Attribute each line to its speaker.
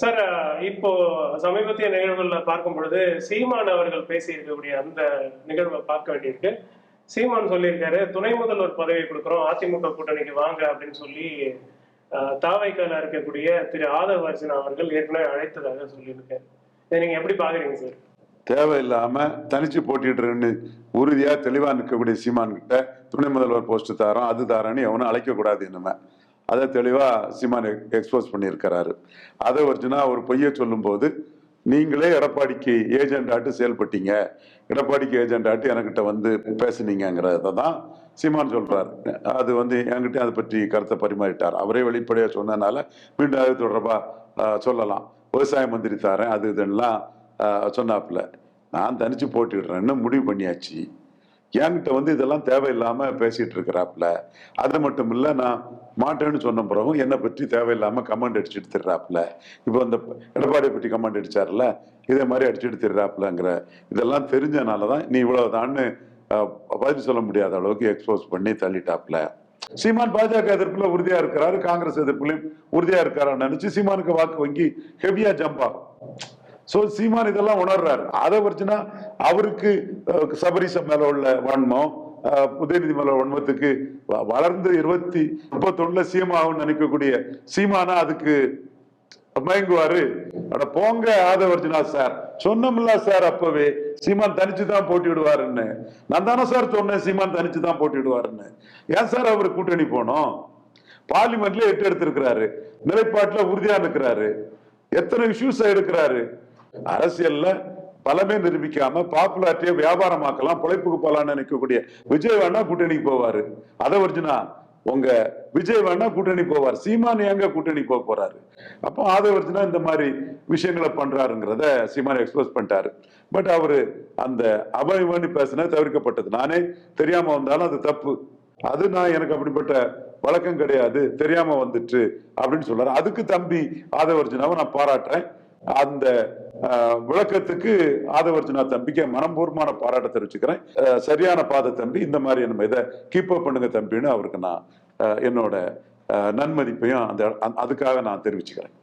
Speaker 1: Sir, இப்போ சமீபத்திய நிகழ்வுகள்ல பார்க்கும் பொழுது சீமான் அவர்கள் பேசி இருக்கக்கூடிய அந்த நிகழ்வை பார்க்க வேண்டியிருக்கு. சீமான் சொல்லியிருக்காரு, துணை முதல்வர் பதவி கொடுக்குறோம், அதிமுக கூட்டணிக்கு வாங்க அப்படின்னு சொல்லி தாவைக்கால இருக்கக்கூடிய திரு ஆதவ அர்ஜுனா அவர்கள் ஏற்கனவே அழைத்ததாக சொல்லியிருக்காரு. இதை நீங்க எப்படி பாக்குறீங்க சார்?
Speaker 2: தேவையில்லாம தனிச்சு போட்டிட்டு உறுதியா தெளிவா நிற்கக்கூடிய சீமான் கிட்ட துணை முதல்வர் போஸ்ட் தாரோம் அது தாரன்னு எவனும் அழைக்க கூடாது. இனிமே அதை தெளிவா சீமான் எக்ஸ்போஸ் பண்ணியிருக்கிறாரு. அதை ஒரிஜினா ஒரு பொய்ய சொல்லும் போது நீங்களே எடப்பாடிக்கு ஏஜென்ட் ஆட்டு செயல்பட்டீங்க, எடப்பாடிக்கு ஏஜென்ட் ஆட்டு என்கிட்ட வந்து பேசுனீங்கிறத தான் சீமான் சொல்றாரு. அது என்கிட்ட அதை பற்றி கருத்தை பரிமாறிட்டார். அவரே வெளிப்படையா சொன்னதுனால மீண்டும் அது தொடர்பா சொல்லலாம். விவசாய மந்திரி தாரேன் அது இதெல்லாம் சொன்னாப்புல. நான் தனிச்சு போட்டிடுறேன்னு முடிவு பண்ணியாச்சு. என்கிட்ட இதெல்லாம் தேவையில்லாம பேசிட்டு இருக்கிறாப்புல. அது மட்டும் இல்ல, நான் மாட்டேன்னு சொன்ன பிறகும் என்னை பற்றி தேவையில்லாம கமெண்ட் அடிச்சுட்டு திடுறாப்புல. இப்போ இந்த எடப்பாடியை பற்றி கமெண்ட் அடிச்சார்ல, இதே மாதிரி அடிச்சுட்டு திடுறாப்புலங்கிற இதெல்லாம் தெரிஞ்சனாலதான் நீ இவ்வளவுதான்னு பதில் சொல்ல முடியாத அளவுக்கு எக்ஸ்போஸ் பண்ணி தள்ளிட்டாப்புல. சீமான் பாஜக எதிர்ப்புல உறுதியா இருக்கிறாரு, காங்கிரஸ் எதிர்ப்புலையும் உறுதியா இருக்காரு நினைச்சு சீமானுக்கு வாக்கு வங்கி ஹெவியா ஜம்ப் ஆகும். சோ சீமான் இதெல்லாம் உணர்றாரு. அதை வச்சுன்னா அவருக்கு சபரிசம் மேல உள்ள வன்மம், உதயநிதி மேல வன்மத்துக்கு வளர்ந்து 2031 சிஎம் ஆகும் நினைக்கக்கூடிய சீமானா அதுக்கு மயங்குவாரு. அட போங்க ஆதவர்ஜுனா சார், சொன்னோம்ல சார் அப்பவே சீமான் தனிச்சுதான் போட்டிடுவாருன்னு. நான் தானே சார் சொன்னேன் சீமான் தனிச்சுதான் போட்டிடுவாருன்னு. ஏன் சார் அவரு கூட்டணி போனோம்? பார்லிமெண்ட்ல 8 எடுத்திருக்கிறாரு, நிலைப்பாட்டுல உறுதியா இருக்கிறாரு, எத்தனை இஷ்யூஸ் எடுக்கிறாரு. அரசியல்ல பலமே நிரூபிக்காம பாப்புலாரிட்டியை வியாபாரமாக்கலாம், பிழைப்புக்கு போலான்னு நினைக்கக்கூடிய விஜய் வேணா கூட்டணிக்கு போவாரு. அதை வச்சுனா உங்க விஜய் வேணா கூட்டணி போவார், சீமான் எங்க கூட்டணி போக போறாரு? அப்போ அதை வச்சுனா இந்த மாதிரி விஷயங்களை பண்றாருங்கிறத சீமான் எக்ஸ்பிரஸ் பண்ணிட்டாரு. பட் அவரு அந்த அபயமணி பேசின தவிர்க்கப்பட்டது. நானே தெரியாம வந்தாலும் அது தப்பு, அது நான் எனக்கு அப்படிப்பட்ட வழக்கம் கிடையாது, தெரியாம வந்துட்டு அப்படின்னு சொல்றாரு. அதுக்கு தம்பி ஆதவர்ஜுனாவை நான் பாராட்டுறேன். அந்த விளக்கத்துக்கு ஆதவர்ஜுனா தம்பிக்கு மனப்பூர்வமான பாராட்ட தெரிவிச்சுக்கிறேன். சரியான பாதை தம்பி, இந்த மாதிரி நம்ம இதை கீப் அப் பண்ணுங்க தம்பின்னு அவருக்கு நான் என்னோட நன்மதிப்பையும் அதுக்காக நான் தெரிவிச்சுக்கிறேன்.